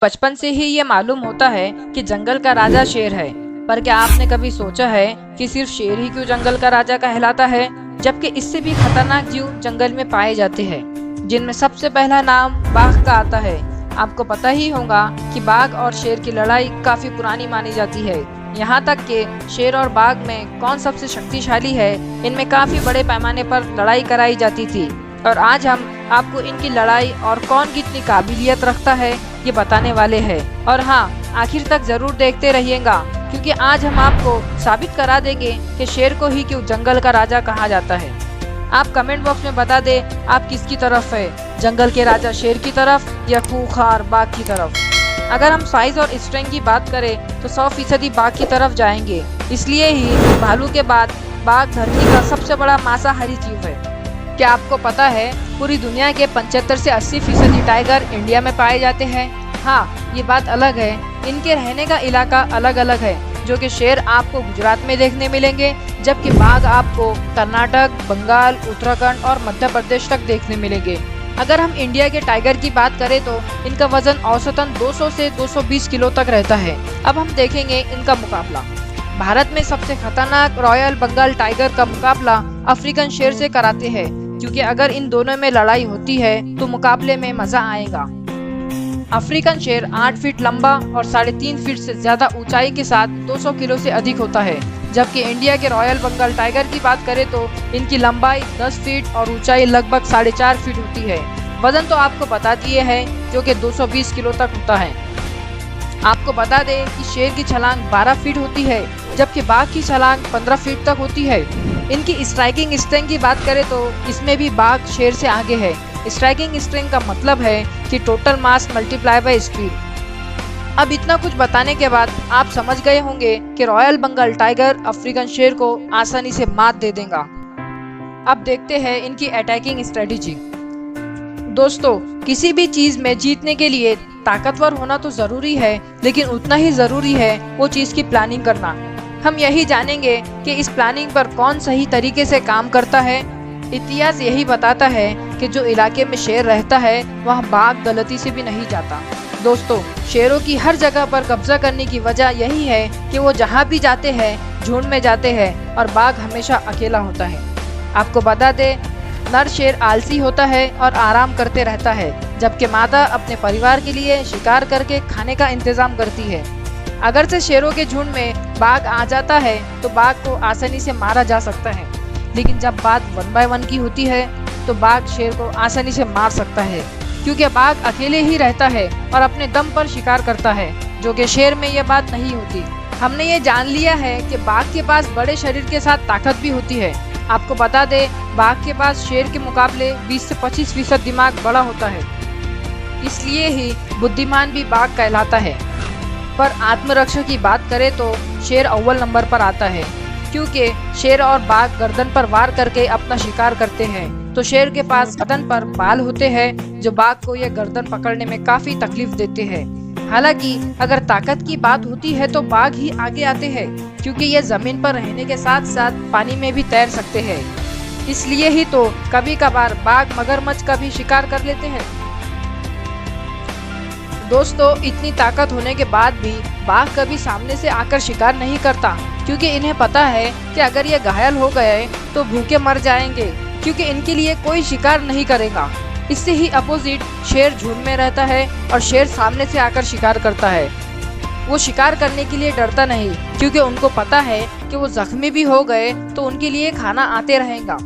बचपन से ही ये मालूम होता है कि जंगल का राजा शेर है। पर क्या आपने कभी सोचा है कि सिर्फ शेर ही क्यों जंगल का राजा कहलाता है, जबकि इससे भी खतरनाक जीव जंगल में पाए जाते हैं, जिनमें सबसे पहला नाम बाघ का आता है। आपको पता ही होगा कि बाघ और शेर की लड़ाई काफी पुरानी मानी जाती है। यहाँ तक कि शेर और बाघ में कौन सबसे शक्तिशाली है, इनमें काफी बड़े पैमाने पर लड़ाई कराई जाती थी। और आज हम आपको इनकी लड़ाई और कौन कितनी काबिलियत रखता है ये बताने वाले हैं। और हाँ, आखिर तक जरूर देखते रहिएगा, क्योंकि आज हम आपको साबित करा देंगे कि शेर को ही क्यों जंगल का राजा कहा जाता है। आप कमेंट बॉक्स में बता दें आप किसकी तरफ है, जंगल के राजा शेर की तरफ या खूंखार बाघ की तरफ। अगर हम साइज और स्ट्रेंथ की बात करें तो 100% बाघ की तरफ जाएंगे। इसलिए ही भालू के बाद बाघ धरती का सबसे बड़ा मांसाहारी जीव है। क्या आपको पता है पूरी दुनिया के 75 से 80% टाइगर इंडिया में पाए जाते हैं। हाँ, ये बात अलग है, इनके रहने का इलाका अलग अलग है, जो कि शेर आपको गुजरात में देखने मिलेंगे, जबकि बाघ आपको कर्नाटक, बंगाल, उत्तराखंड और मध्य प्रदेश तक देखने मिलेंगे। अगर हम इंडिया के टाइगर की बात करें तो इनका वजन औसतन 200 से 220 किलो तक रहता है। अब हम देखेंगे इनका मुकाबला। भारत में सबसे खतरनाक रॉयल बंगाल टाइगर का मुकाबला अफ्रीकन शेर से कराते हैं, क्योंकि अगर इन दोनों में लड़ाई होती है तो मुकाबले में मजा आएगा। अफ्रीकन शेर 8 फीट लंबा और 3.5 फीट से ज्यादा ऊंचाई के साथ 200 किलो से अधिक होता है, जबकि इंडिया के रॉयल बंगाल टाइगर की बात करें तो इनकी लंबाई 10 फीट और ऊंचाई लगभग 4.5 फीट होती है। वजन तो आपको बता दिए है, जो कि 220 किलो तक होता है। आपको बता दें कि शेर की छलांग 12 फीट होती है, जबकि बाघ की छलांग 15 फीट तक होती है। इनकी स्ट्राइकिंग स्ट्रेंथ की बात करें तो इसमें भी बाघ शेर से आगे है। स्ट्राइकिंग स्ट्रेंथ का मतलब है कि total mass multiply by speed. अब इतना कुछ बताने के बाद आप समझ गए होंगे कि रॉयल बंगाल टाइगर अफ्रीकन शेर को आसानी से मात दे देगा। अब देखते हैं इनकी अटैकिंग स्ट्रेटेजी। दोस्तों, किसी भी चीज में जीतने के लिए ताकतवर होना तो जरूरी है, लेकिन उतना ही जरूरी है वो चीज की प्लानिंग करना। हम यही जानेंगे कि इस प्लानिंग पर कौन सही तरीके से काम करता है। इतिहास यही बताता है कि जो इलाके में शेर रहता है वहाँ बाघ गलती से भी नहीं जाता। दोस्तों, शेरों की हर जगह पर कब्जा करने की वजह यही है कि वो जहाँ भी जाते हैं झुंड में जाते हैं और बाघ हमेशा अकेला होता है। आपको बता दे, नर शेर आलसी होता है और आराम करते रहता है, जबकि मादा अपने परिवार के लिए शिकार करके खाने का इंतजाम करती है। अगर से शेरों के झुंड में बाघ आ जाता है तो बाघ को आसानी से मारा जा सकता है, लेकिन जब बात 1 बाय 1 की होती है तो बाघ शेर को आसानी से मार सकता है, क्योंकि बाघ अकेले ही रहता है और अपने दम पर शिकार करता है, जो कि शेर में यह बात नहीं होती। हमने ये जान लिया है कि बाघ के पास बड़े शरीर के साथ ताकत भी होती है। आपको बता दे, बाघ के पास शेर के मुकाबले 20 से 25% दिमाग बड़ा होता है, इसलिए ही बुद्धिमान भी बाघ कहलाता है। पर आत्मरक्षा की बात करें तो शेर अव्वल नंबर पर आता है, क्योंकि शेर और बाघ गर्दन पर वार करके अपना शिकार करते हैं, तो शेर के पास गर्दन पर बाल होते हैं जो बाघ को यह गर्दन पकड़ने में काफी तकलीफ देते हैं। हालांकि अगर ताकत की बात होती है तो बाघ ही आगे आते हैं, क्योंकि ये जमीन पर रहने के साथ साथ पानी में भी तैर सकते हैं। इसलिए ही तो कभी कभार बाघ मगरमच्छ का भी शिकार कर लेते हैं। दोस्तों, इतनी ताकत होने के बाद भी बाघ कभी सामने से आकर शिकार नहीं करता, क्योंकि इन्हें पता है कि अगर ये घायल हो गए तो भूखे मर जाएंगे, क्योंकि इनके लिए कोई शिकार नहीं करेगा। इससे ही अपोजिट शेर झुंड में रहता है और शेर सामने से आकर शिकार करता है। वो शिकार करने के लिए डरता नहीं, क्योंकि उनको पता है कि वो जख्मी भी हो गए तो उनके लिए खाना आते रहेगा।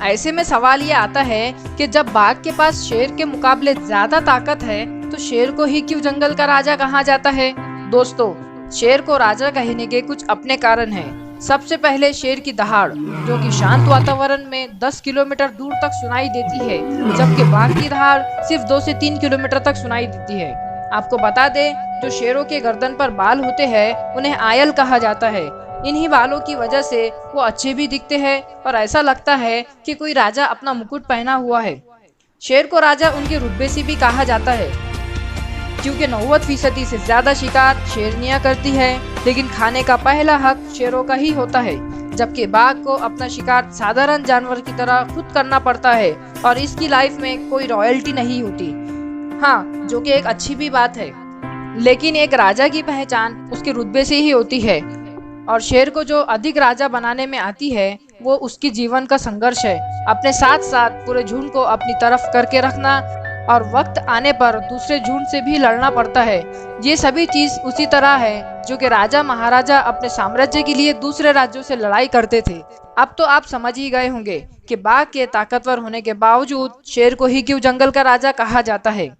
ऐसे में सवाल ये आता है कि जब बाघ के पास शेर के मुकाबले ज्यादा ताकत है तो शेर को ही क्यों जंगल का राजा कहा जाता है। दोस्तों, शेर को राजा कहने के कुछ अपने कारण हैं। सबसे पहले शेर की दहाड़, जो कि शांत वातावरण में 10 किलोमीटर दूर तक सुनाई देती है, जबकि बाघ की दहाड़ सिर्फ 2 से 3 किलोमीटर तक सुनाई देती है। आपको बता दें, जो शेरों के गर्दन पर बाल होते हैं उन्हें आयल कहा जाता है। इन्हीं बालों की वजह से वो अच्छे भी दिखते हैं और ऐसा लगता है कि कोई राजा अपना मुकुट पहना हुआ है। शेर को राजा उनके रुतबे से भी कहा जाता है, क्योंकि 90% से ज्यादा शिकार शेरनियां करती है, लेकिन खाने का पहला हक शेरों का ही होता है, जबकि बाघ को अपना शिकार साधारण जानवर की तरह खुद करना पड़ता है और इसकी लाइफ में कोई रॉयल्टी नहीं होती। हाँ, जो कि एक अच्छी भी बात है। लेकिन एक राजा की पहचान उसके रुतबे से ही होती है, और शेर को जो अधिक राजा बनाने में आती है वो उसकी जीवन का संघर्ष है। अपने साथ साथ पूरे झुंड को अपनी तरफ करके रखना, और वक्त आने पर दूसरे झुंड से भी लड़ना पड़ता है। ये सभी चीज उसी तरह है जो कि राजा महाराजा अपने साम्राज्य के लिए दूसरे राज्यों से लड़ाई करते थे। अब तो आप समझ ही गए होंगे कि बाघ के ताकतवर होने के बावजूद शेर को ही क्यों जंगल का राजा कहा जाता है।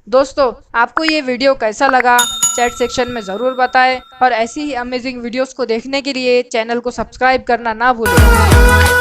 दोस्तों, आपको ये वीडियो कैसा लगा चैट सेक्शन में ज़रूर बताएं, और ऐसी ही अमेजिंग वीडियोस को देखने के लिए चैनल को सब्सक्राइब करना ना भूलें।